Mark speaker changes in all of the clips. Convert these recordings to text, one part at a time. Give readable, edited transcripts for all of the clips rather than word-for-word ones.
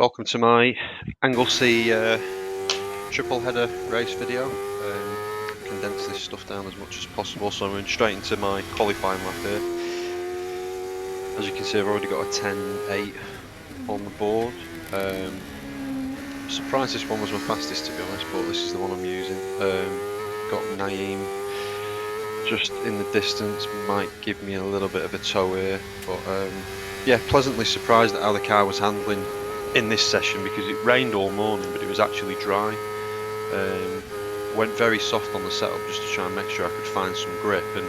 Speaker 1: Welcome to my Anglesey triple header race video. Condense this stuff down as much as possible, so I'm going straight into my qualifying lap here. As you can see, I've already got a 10.8 on the board. Surprised this one was my fastest, to be honest, but this is the one I'm using. Got Naeem just in the distance, might give me a little bit of a tow here, but yeah, pleasantly surprised at how the car was handling in this session, because it rained all morning but it was actually dry. Went very soft on the setup just to try and make sure I could find some grip, and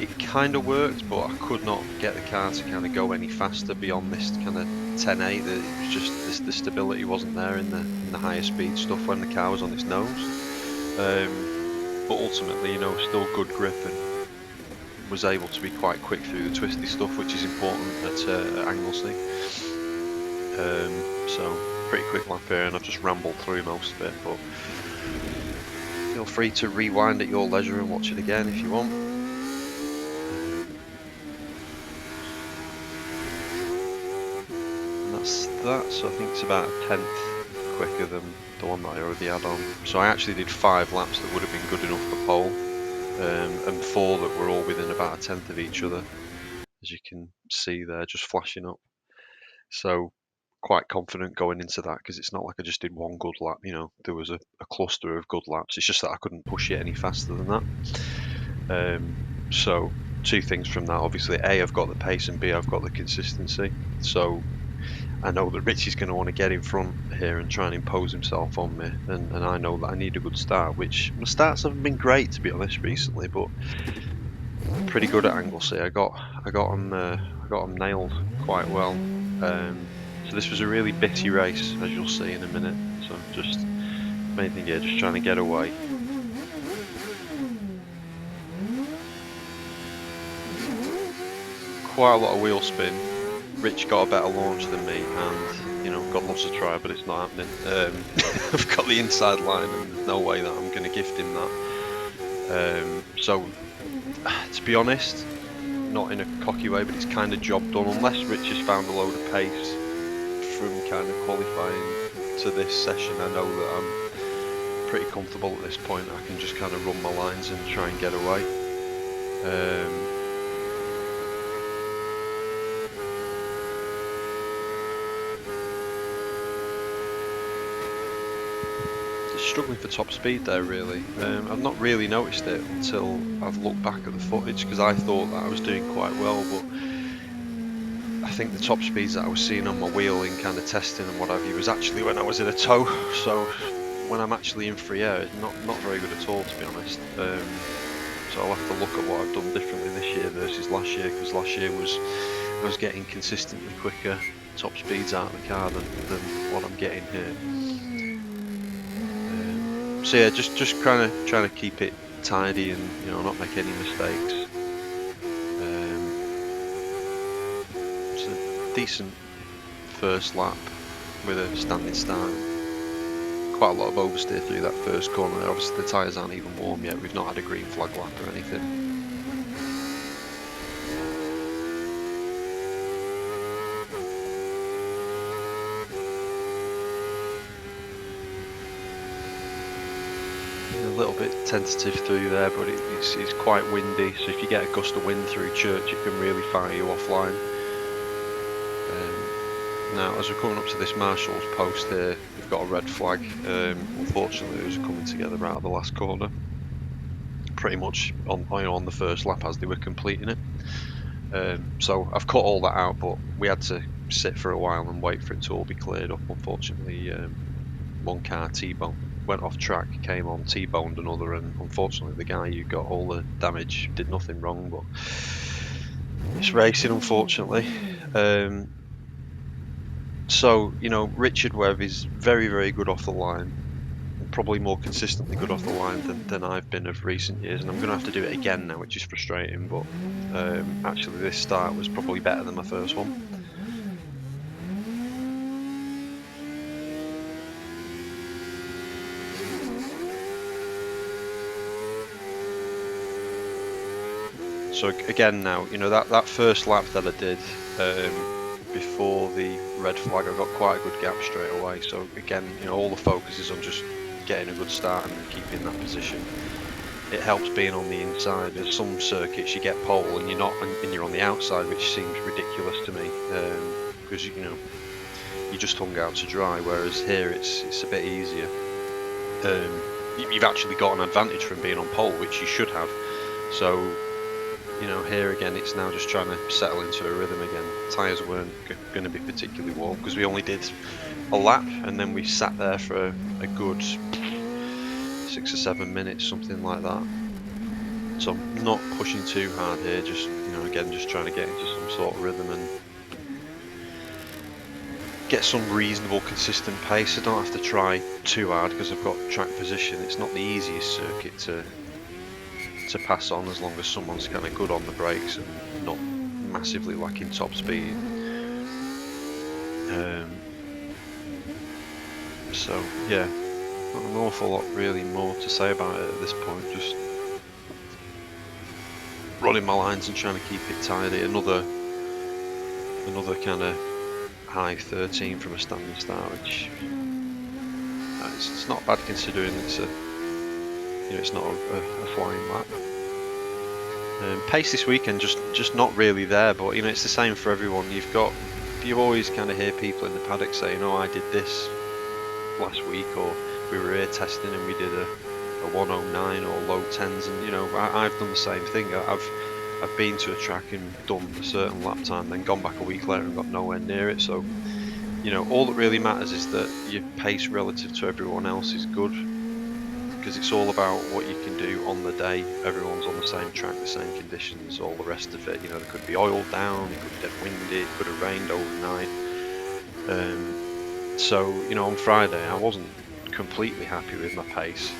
Speaker 1: it kind of worked, but I could not get the car to kind of go any faster beyond this kind of 10.8. That it was just the stability wasn't there in the higher speed stuff when the car was on its nose. But ultimately, still good grip, and was able to be quite quick through the twisty stuff, which is important at Anglesey. So pretty quick lap here, and I've just rambled through most of it, but feel free to rewind at your leisure and watch it again if you want. And that's that, so I think it's about a tenth quicker than the one that I already had on. So I actually did 5 laps that would have been good enough for pole, and 4 that were all within about a tenth of each other, as you can see there, just flashing up. So quite confident going into that, because it's not like I just did one good lap. There was a cluster of good laps. It's just that I couldn't push it any faster than that. So 2 things from that: obviously, A, I've got the pace, and B, I've got the consistency. So I know that Richie's going to want to get in front here and try and impose himself on me, and I know that I need a good start, which my starts haven't been great, to be honest, recently, but pretty good at Anglesey. I got them nailed quite well. So this was a really bitty race, as you'll see in a minute. So just main thing here, just trying to get away. Quite a lot of wheel spin. Rich got a better launch than me, and God loves a try, but it's not happening. I've got the inside line, and there's no way that I'm going to gift him that. So to be honest, not in a cocky way, but it's kind of job done, unless Rich has found a load of pace from kind of qualifying to this session. I know that I'm pretty comfortable at this point. I can just kind of run my lines and try and get away. Struggling for top speed there, really. I've not really noticed it until I've looked back at the footage, because I thought that I was doing quite well, but I think the top speeds that I was seeing on my wheel in kind of testing and what have you was actually when I was in a tow. So when I'm actually in free air, it's not very good at all, to be honest. So I'll have to look at what I've done differently this year versus last year, because last year I was getting consistently quicker top speeds out of the car than what I'm getting here. So yeah, just kind of trying to keep it tidy and not make any mistakes. It's a decent first lap with a standing start. Quite a lot of oversteer through that first corner. Obviously the tyres aren't even warm yet. We've not had a green flag lap or anything. A little bit tentative through there, but it's quite windy, so if you get a gust of wind through church, it can really fire you offline. Now, as we're coming up to this marshal's post here, we've got a red flag. Unfortunately, it was coming together right at the last corner, pretty much on the first lap as they were completing it. So I've cut all that out, but we had to sit for a while and wait for it to all be cleared up. Unfortunately, one car went off track, came on, T-boned another, and unfortunately the guy who got all the damage did nothing wrong, but it's racing, unfortunately. So, Richard Webb is very, very good off the line, and probably more consistently good off the line than I've been of recent years, and I'm going to have to do it again now, which is frustrating, but actually this start was probably better than my first one. So again now, that first lap that I did, before the red flag, I got quite a good gap straight away. So again, all the focus is on just getting a good start and then keeping that position. It helps being on the inside. There's some circuits you get pole and you're not, and you're on the outside, which seems ridiculous to me, because you just hung out to dry. Whereas here it's a bit easier. You've actually got an advantage from being on pole, which you should have. So here again, it's now just trying to settle into a rhythm again. Tyres weren't going to be particularly warm because we only did a lap and then we sat there for a good 6 or 7 minutes, something like that. So I'm not pushing too hard here, just again, just trying to get into some sort of rhythm and get some reasonable consistent pace. I don't have to try too hard because I've got track position. It's not the easiest circuit to pass on as long as someone's kind of good on the brakes and not massively lacking top speed. So yeah, not an awful lot really more to say about it at this point. Just running my lines and trying to keep it tidy. Another kind of high 13 from a standing start, which it's not bad considering it's it's not a flying lap. Pace this weekend just not really there, but it's the same for everyone. You always kind of hear people in the paddock saying, "Oh, I did this last week," or "We were here testing and we did a 109 or low 10s," and I've done the same thing. I've been to a track and done a certain lap time, then gone back a week later and got nowhere near it. So all that really matters is that your pace relative to everyone else is good, because it's all about what you can do on the day. Everyone's on the same track, the same conditions, all the rest of it. There could be oil down, it could be dead windy, it could have rained overnight. So on Friday I wasn't completely happy with my pace,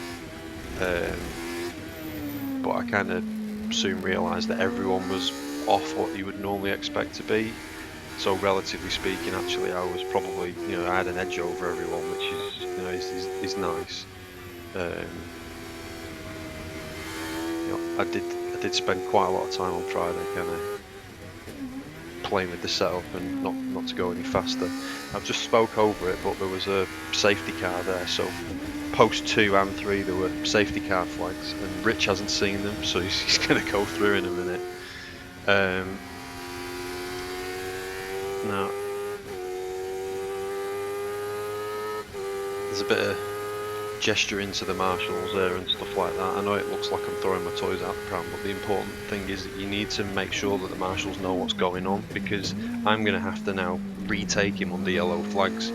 Speaker 1: but I kind of soon realised that everyone was off what you would normally expect to be. So relatively speaking, actually, I was probably I had an edge over everyone, which is nice. I did spend quite a lot of time on Friday kind of playing with the setup and not to go any faster. I've just spoke over it, but there was a safety car there, so post 2 and 3 there were safety car flags, and Rich hasn't seen them, so he's going to go through in a minute. Now there's a bit of gesture into the marshals there and stuff like that. I know it looks like I'm throwing my toys out the pram, but the important thing is that you need to make sure that the marshals know what's going on, because I'm going to have to now retake him under yellow flags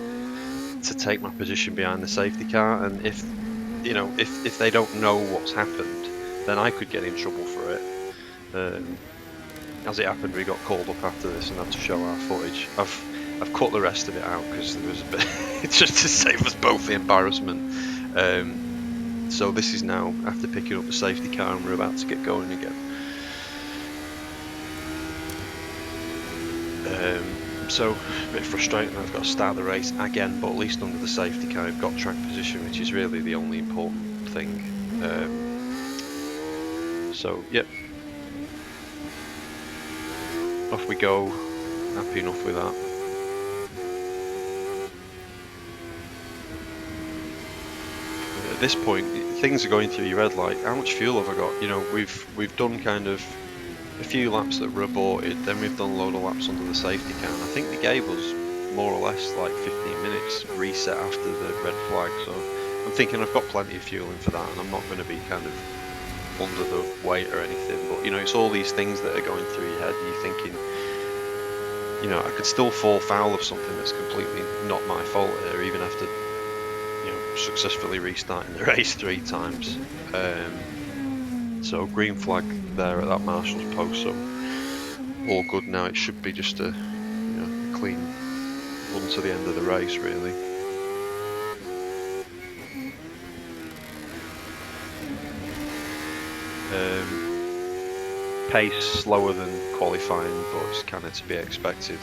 Speaker 1: to take my position behind the safety car, and if they don't know what's happened, then I could get in trouble for it. As it happened, we got called up after this and had to show our footage. I've cut the rest of it out because there was a bit it's just to save us both the embarrassment. So this is now after picking up the safety car and we're about to get going again. So a bit frustrating. I've got to start the race again, but at least under the safety car I've got track position, which is really the only important thing. So yep, off we go. Happy enough with that. At this point, things are going through your head like, how much fuel have I got? We've done kind of a few laps that were aborted, then we've done a load of laps under the safety car, and I think they gave us more or less like 15 minutes reset after the red flag. So I'm thinking I've got plenty of fuel in for that, and I'm not going to be kind of under the weight or anything. But it's all these things that are going through your head, and you're thinking, I could still fall foul of something that's completely not my fault here, even after successfully restarting the race 3 times. So green flag there at that marshal's post, so all good now. It should be just a clean run to the end of the race, really. Pace slower than qualifying, but it's kind of to be expected.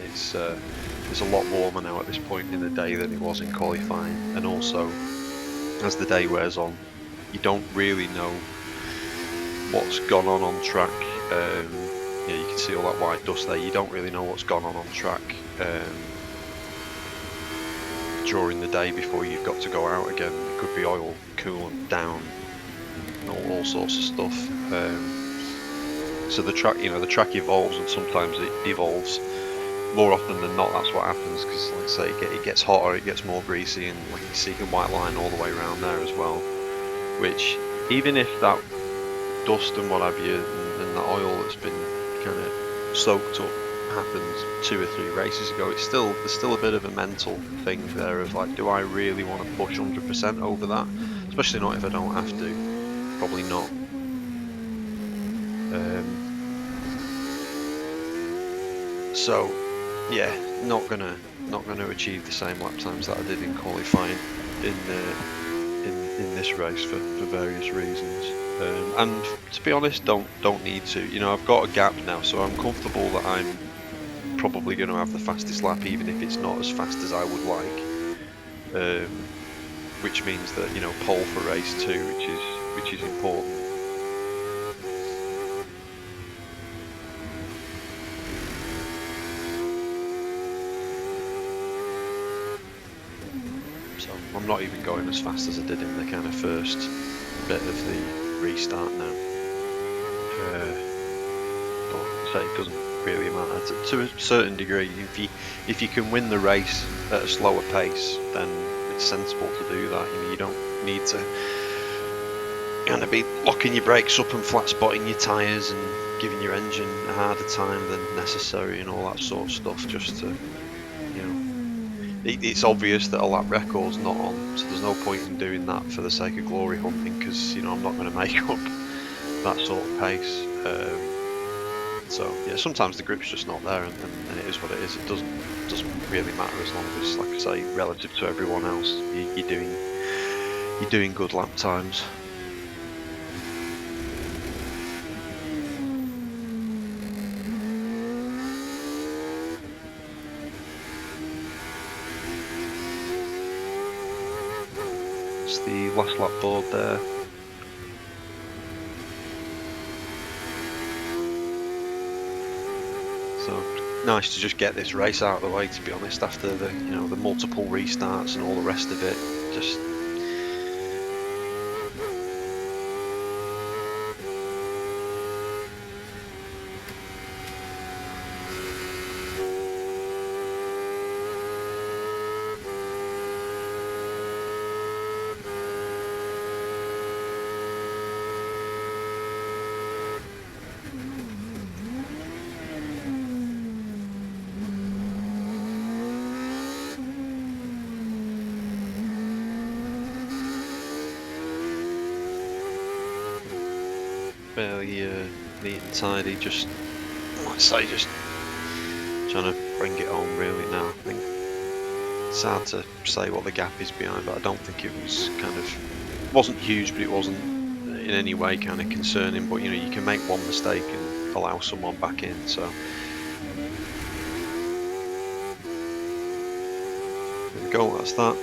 Speaker 1: It's a lot warmer now at this point in the day than it was in qualifying, and also as the day wears on, you don't really know what's gone on track. you know, you can see all that white dust there. You don't really know what's gone on track during the day before you've got to go out again. There could be oil, coolant down, all sorts of stuff. So the track, you know, the track evolves, and sometimes it evolves. More often than not, that's what happens, because, like I say, it gets hotter, it gets more greasy, and like you see, you can white line all the way around there as well. Which, even if that dust and what have you, and the oil that's been kind of soaked up happened 2 or 3 races ago, there's still a bit of a mental thing there of like, do I really want to push 100% over that? Especially not if I don't have to. Probably not. So yeah, not gonna achieve the same lap times that I did in qualifying in this race for various reasons. And to be honest, don't need to. You know, I've got a gap now, so I'm comfortable that I'm probably going to have the fastest lap, even if it's not as fast as I would like. Which means that, you know, pole for race 2, which is important. So I'm not even going as fast as I did in the kind of first bit of the restart now. But say it doesn't really matter to a certain degree. If you can win the race at a slower pace, then it's sensible to do that. You know, you don't need to kind of be locking your brakes up and flat spotting your tyres and giving your engine a harder time than necessary and all that sort of stuff, just to, you know, it's obvious that a lap record's not on, so there's no point in doing that for the sake of glory hunting, because, you know, I'm not going to make up that sort of pace. So yeah, sometimes the grip's just not there, and it is what it is. It doesn't really matter, as long as, like I say, relative to everyone else, you're doing good lap times. It's the last lap board there. So nice to just get this race out of the way, to be honest, after the, you know, the multiple restarts and all the rest of it. Just fairly neat and tidy. Just, like I say, just trying to bring it home really now. I think it's hard to say what the gap is behind, but I don't think it was wasn't huge, but it wasn't in any way kind of concerning. But, you know, you can make one mistake and allow someone back in, so there we go, that's that.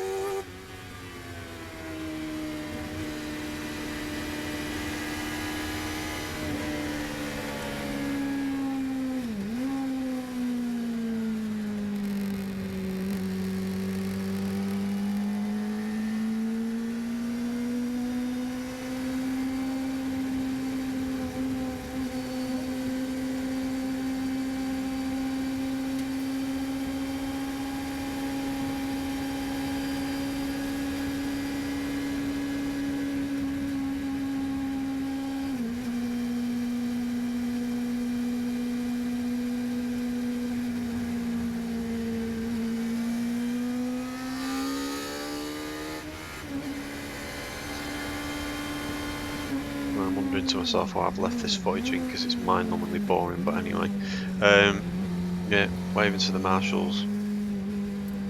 Speaker 1: I'm wondering to myself why I've left this footage in, because it's mind-numbingly boring. But anyway, yeah, waving to the marshals.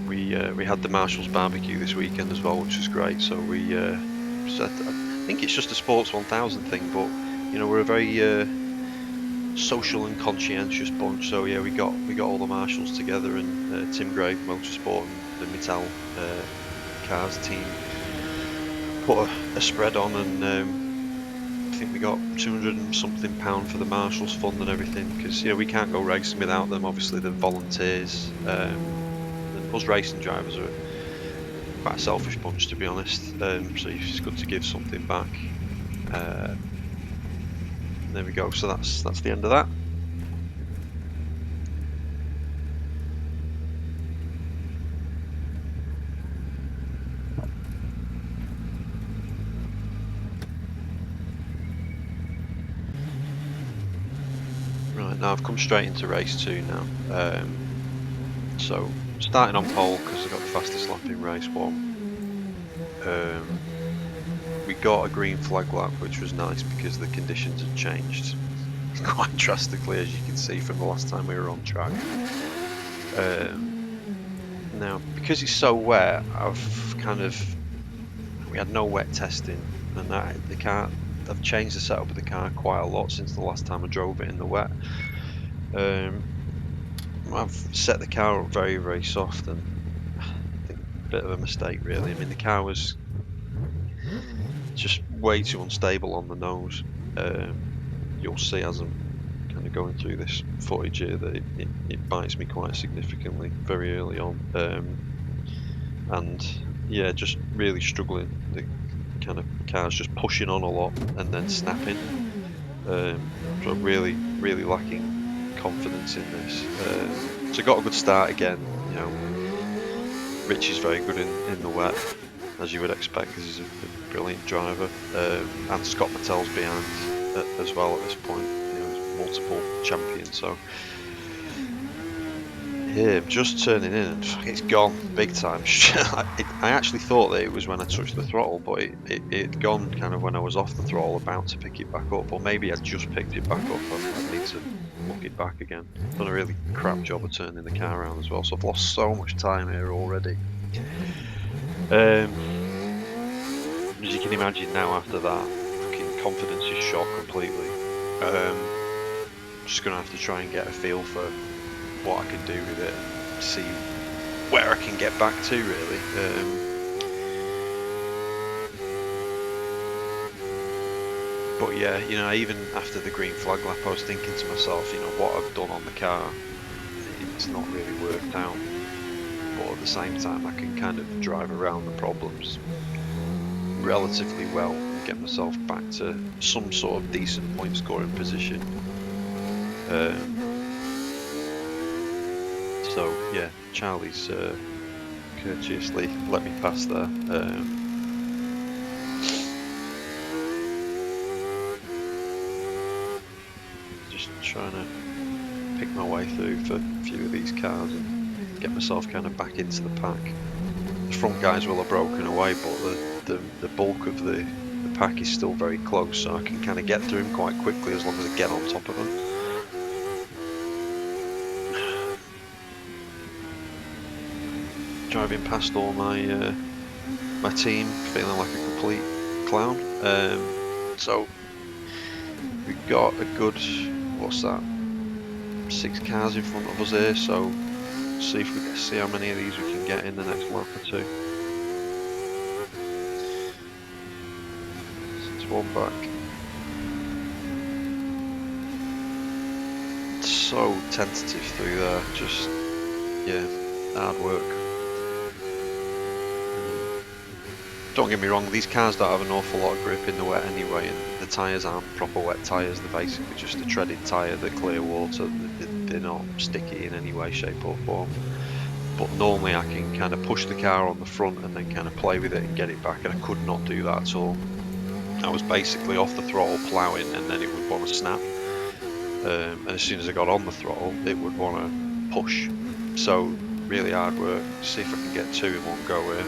Speaker 1: We had the Marshall's barbecue this weekend as well, which was great. So I think it's just a Sports 1000 thing, but, you know, we're a very social and conscientious bunch. So yeah, we got all the Marshalls together, and Tim Gray Motorsport and the Mittal Cars team put a spread on, and think we got 200 and something pound for the Marshals Fund and everything, because we can't go racing without them. Obviously, the volunteers, and us racing drivers are quite a selfish bunch, to be honest. So it's good to give something back. There we go. So that's the end of that. Right, now I've come straight into race 2 now. So starting on pole because I got the fastest lap in race 1. We got a green flag lap, which was nice because the conditions had changed quite drastically, as you can see from the last time we were on track. Now, because it's so wet, we had no wet testing, and I've changed the setup of the car quite a lot since the last time I drove it in the wet. I've set the car up very, very soft, and I think a bit of a mistake, really. I mean, the car was just way too unstable on the nose. You'll see as I'm kind of going through this footage here that it bites me quite significantly very early on. And yeah, just really struggling. The kind of car's just pushing on a lot and then snapping. So really, really lacking confidence in this. So got a good start again. Richie's very good in the wet, as you would expect, because he's a brilliant driver. And Scott Mattel's behind as well at this point. He's multiple champion. So him just turning in and it's gone big time. I actually thought that it was when I touched the throttle, but it'd gone kind of when I was off the throttle, about to pick it back up, or maybe I just picked it back up. I need to look it back again. Done a really crap job of turning the car around as well, so I've lost so much time here already. As you can imagine now, after that, fucking confidence is shot completely. Just gonna have to try and get a feel for what I can do with it, see where I can get back to, really. But yeah, even after the green flag lap, I was thinking to myself, what I've done on the car, it's not really worked out. But at the same time, I can kind of drive around the problems relatively well and get myself back to some sort of decent point scoring position. So yeah, Charlie's courteously let me pass there. Just trying to pick my way through for a few of these cars and get myself kind of back into the pack. The front guys will have broken away, but the bulk of the pack is still very close, so I can kind of get through them quite quickly as long as I get on top of them. Driving past all my team, feeling like a complete clown. So we've got a good, 6 cars in front of us here. So see if we can see how many of these we can get in the next lap or two. It's one back. It's so tentative through there. Just hard work. Don't get me wrong, these cars don't have an awful lot of grip in the wet anyway, and the tyres aren't proper wet tyres, they're basically just a treaded tyre that clear water. They're not sticky in any way, shape or form. But normally I can kind of push the car on the front and then kind of play with it and get it back, and I could not do that at all. I was basically off the throttle ploughing, and then it would want to snap. And as soon as I got on the throttle, it would want to push. So really hard work. See if I can get 2 in one go here.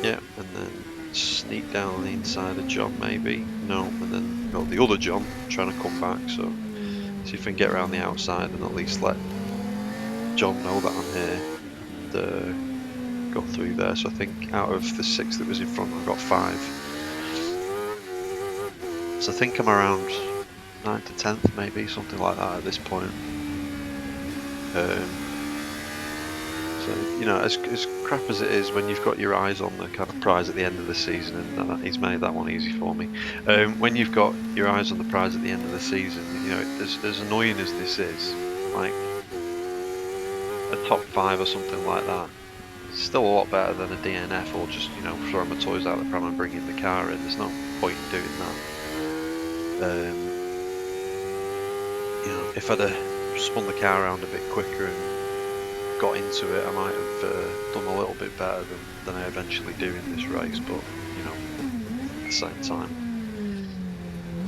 Speaker 1: Yeah, and then sneak down on the inside of John, maybe. No, and then got the other John trying to come back. So see if I can get around the outside and at least let John know that I'm here and go through there. So I think out of the 6 that was in front, I got 5. So I think I'm around 9th to 10th, maybe something like that at this point. So, you know, as crap as it is when you've got your eyes on the kind of prize at the end of the season, and he's made that one easy for me. When you've got your eyes on the prize at the end of the season, you know, as annoying as this is, like a top 5 or something like that, it's still a lot better than a DNF or just, you know, throwing my toys out the pram and bringing the car in. There's no point in doing that. You know, if I'd have spun the car around a bit quicker and got into it, I might have done a little bit better than I eventually do in this race. But, you know, at the same time,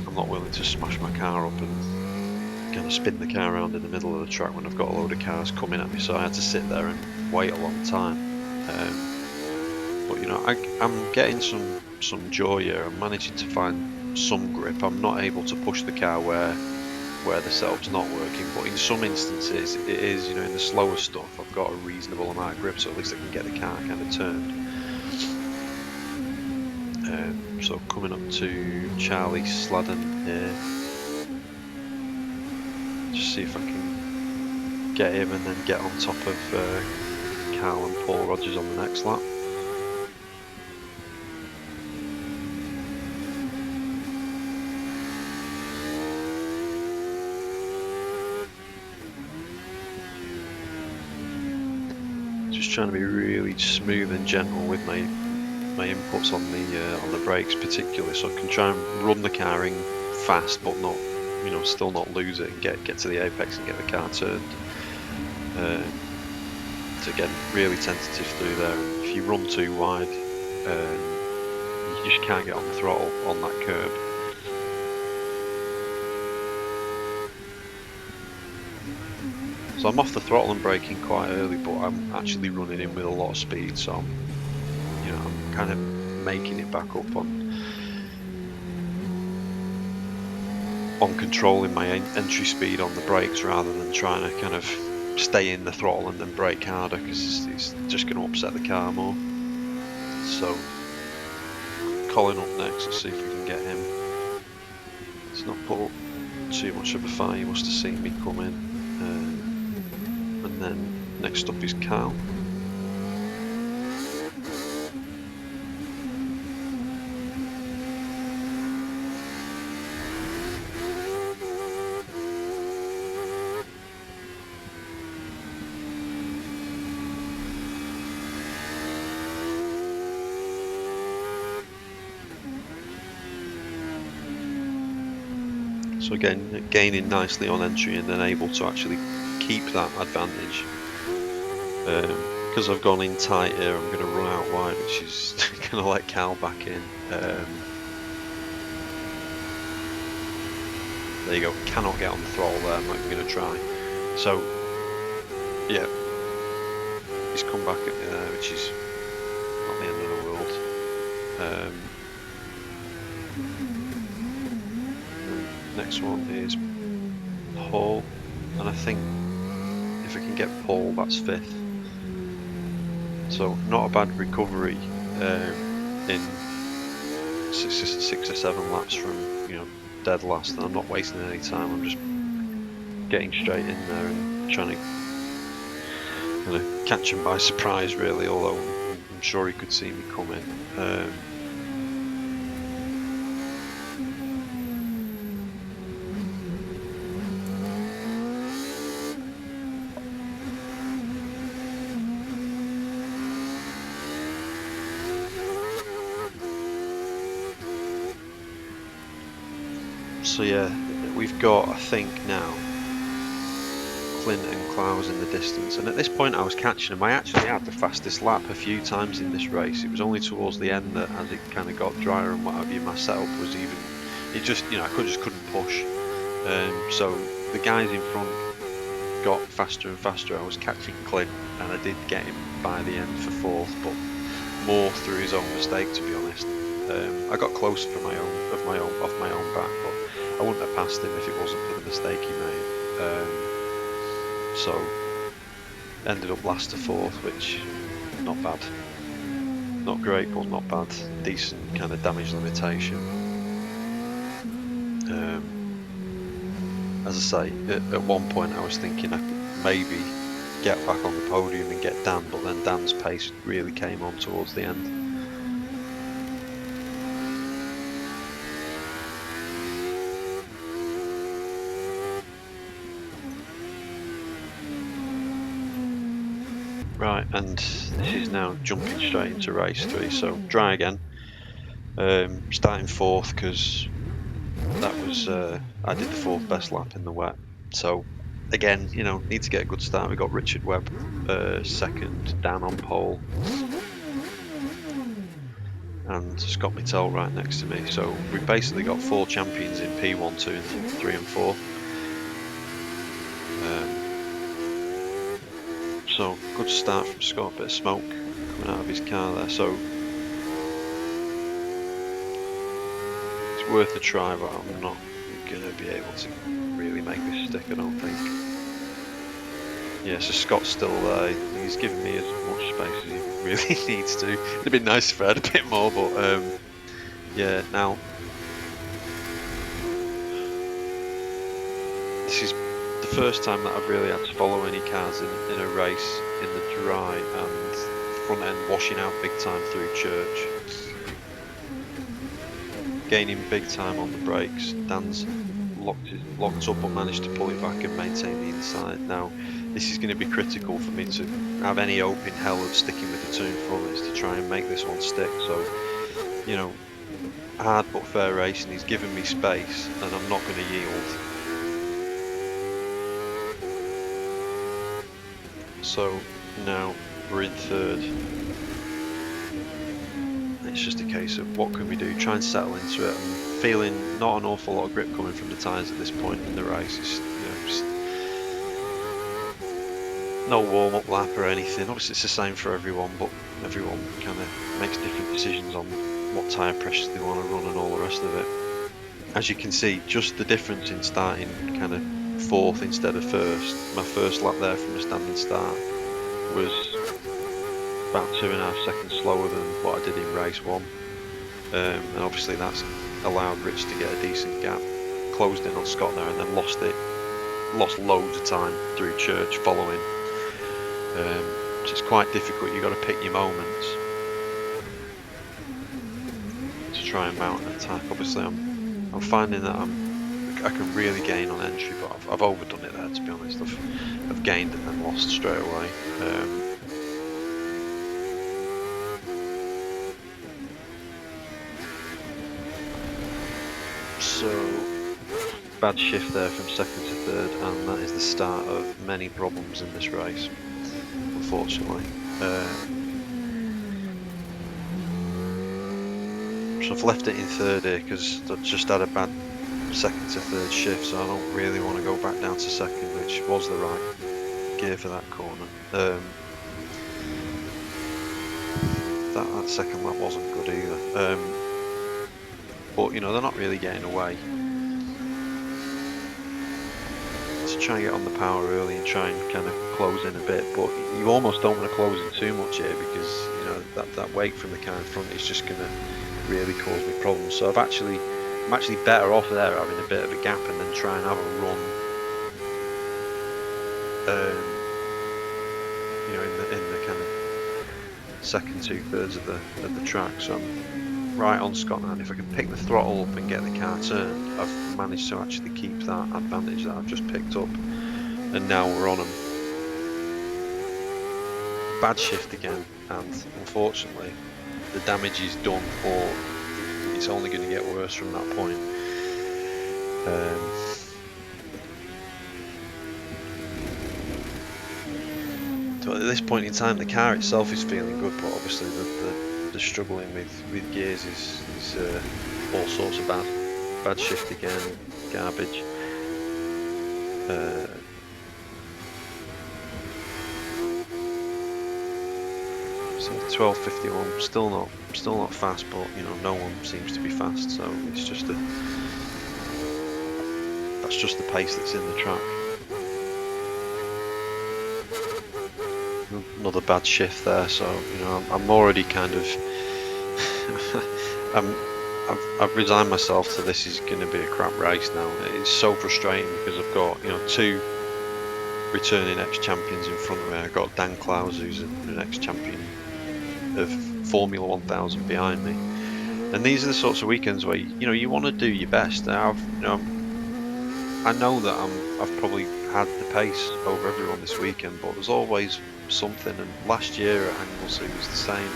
Speaker 1: I'm not willing to smash my car up and kind of spin the car around in the middle of the track when I've got a load of cars coming at me. So I had to sit there and wait a long time. But, you know, I'm getting some joy here. I'm managing to find some grip. I'm not able to push the car where the setup's not working, but in some instances it is, you know, in the slower stuff I've got a reasonable amount of grip, so at least I can get the car kind of turned. So coming up to Charlie Sladden here, just see if I can get him and then get on top of Carl and Paul Rogers on the next lap. Just trying to be really smooth and gentle with my inputs on the brakes, particularly, so I can try and run the car in fast, but not, you know, still not lose it and get to the apex and get the car turned. So again, really tentative through there. And if you run too wide, you just can't get on the throttle on that curb. So I'm off the throttle and braking quite early, but I'm actually running in with a lot of speed, so I'm kind of making it back up on controlling my entry speed on the brakes rather than trying to kind of stay in the throttle and then brake harder, because it's just going to upset the car more. So Colin up next, let's see if we can get him. It's not put up too much of a fight, he must have seen me come in. And then next up is Carl. So again, gaining nicely on entry and then able to actually keep that advantage. Because I've gone in tight here, I'm going to run out wide, which is going to let Cal back in. There you go, cannot get on the throttle there, I'm not even going to try. So, yeah, he's come back at me there, which is not the end of the world. Next one is Paul, and I think if I can get Paul, that's 5th. So not a bad recovery in 6 or 7 laps from, you know, dead last, and I'm not wasting any time. I'm just getting straight in there and trying to kind of catch him by surprise, really. Although I'm sure he could see me coming. So yeah, we've got, I think now, Clint and Klaus in the distance, and at this point I was catching them. I actually had the fastest lap a few times in this race. It was only towards the end that, as it kind of got drier and what have you, my setup was even, it just, you know, I just couldn't push. So the guys in front got faster and faster. I was catching Clint, and I did get him by the end for 4th, but more through his own mistake, to be honest. I got close off my own back, but I wouldn't have passed him if it wasn't for the mistake he made. So ended up last to 4th, which not bad, not great, but not bad. Decent kind of damage limitation. As I say, at one point I was thinking I could maybe get back on the podium and get Dan, but then Dan's pace really came on towards the end. Right, and this is now jumping straight into race 3, so dry again. Starting 4th because that was I did the 4th best lap in the wet. So again, need to get a good start. We got Richard Webb 2nd, Dan on pole, and Scott Mittel right next to me. So we've basically got 4 champions in P1, 2, and 3 and 4. So good start from Scott, bit of smoke coming out of his car there. So it's worth a try, but I'm not going to be able to really make this stick, I don't think. Yeah, so Scott's still there. He's giving me as much space as he really needs to. It'd be nice if I had a bit more, but yeah, now this is the first time that I've really had to follow any cars in a race in the dry, and front end washing out big time through church. Gaining big time on the brakes. Dan's locked up but managed to pull it back and maintain the inside. Now this is going to be critical for me to have any hope in hell of sticking with the 2 in front, is to try and make this one stick. So hard but fair racing. He's given me space and I'm not going to yield. So now we're in 3rd. It's just a case of what can we do, try and settle into it. I'm feeling not an awful lot of grip coming from the tyres at this point in the race. It's, just no warm-up lap or anything. Obviously it's the same for everyone, but everyone kind of makes different decisions on what tyre pressures they want to run and all the rest of it. As you can see, just the difference in starting kind of 4th instead of 1st. My first lap there from a standing start was about 2.5 seconds slower than what I did in race 1, and obviously that's allowed Rich to get a decent gap, closed in on Scott there, and then lost loads of time through church following. So it's quite difficult. You've got to pick your moments to try and mount an attack. Obviously I'm finding that I can really gain on entry, but I've overdone it there, to be honest. I've gained and then lost straight away. So bad shift there from 2nd to 3rd, and that is the start of many problems in this race, unfortunately. So I've left it in 3rd here because I've just had a bad 2nd to 3rd shift, so I don't really want to go back down to 2nd, which was the right gear for that corner. That 2nd lap wasn't good either. But they're not really getting away. To try and get on the power early and try and kind of close in a bit, but you almost don't want to close in too much here, because that weight from the car in front is just going to really cause me problems. So I'm actually better off there having a bit of a gap and then try and have a run in the kind of 2nd 2/3 of the track. So I'm right on Scott now, and if I can pick the throttle up and get the car turned, I've managed to actually keep that advantage that I've just picked up, and now we're on them. Bad shift again, and unfortunately the damage is done, or it's only going to get worse from that point. So at this point in time, the car itself is feeling good, but obviously the struggling with gears is all sorts of bad shift again, garbage. So 12:51, still not fast, but no one seems to be fast, so it's just that's just the pace that's in the track. Another bad shift there, so I'm already kind of I've resigned myself to this is going to be a crap race now. It's so frustrating because I've got 2 returning ex-champions in front of me. I got Dan Clowes, who's an ex-champion of Formula 1000 behind me. And these are the sorts of weekends where you want to do your best. I know that I've probably had the pace over everyone this weekend, but there's always something. And last year at Anglesey was the same.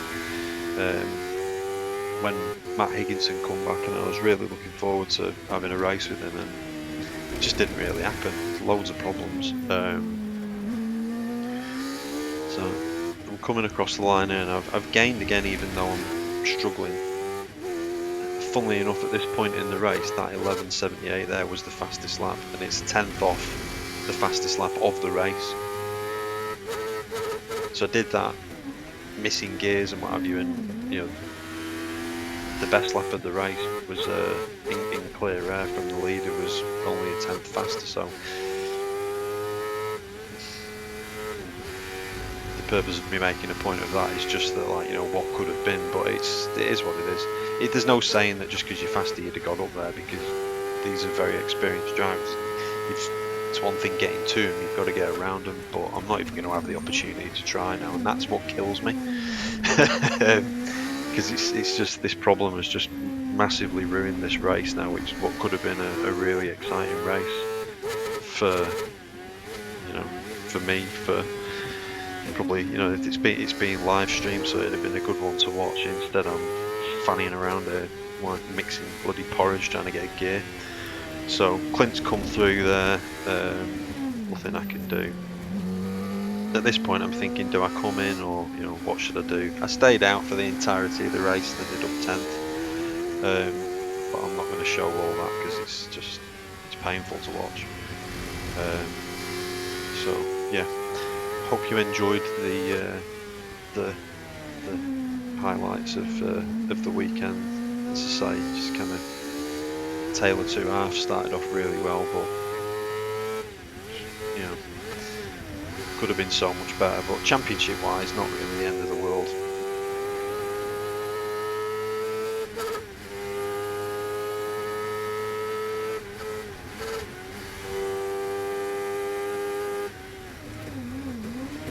Speaker 1: When Matt Higginson come back, and I was really looking forward to having a race with him, and it just didn't really happen. There's loads of problems. So I'm coming across the line here, and I've gained again, even though I'm struggling. Funnily enough, at this point in the race, that 11:78 there was the fastest lap, and it's 10th off the fastest lap of the race. So I did that, missing gears and what have you, and the best lap of the race was in clear air from the leader, was only a 10th faster. So the purpose of me making a point of that is just that, what could have been, but it is what it is. There's no saying that just because you're faster you'd have got up there, because these are very experienced drivers. It's one thing getting to them, you've got to get around them, but I'm not even going to have the opportunity to try now, and that's what kills me. Because it's just, this problem has just massively ruined this race now, which what could have been a really exciting race for me, for probably, it's being live streamed, so it'd have been a good one to watch. Instead I'm fanning around here, mixing bloody porridge, trying to get a gear. So Clint's come through there, nothing I can do. At this point I'm thinking, do I come in, or what should I do? I stayed out for the entirety of the race and ended up 10th, but I'm not going to show all that because it's painful to watch. So yeah, hope you enjoyed the highlights of the weekend. As I say, just kind of tale of two halves. Started off really well, but could have been so much better. But championship wise, not really the end of the world.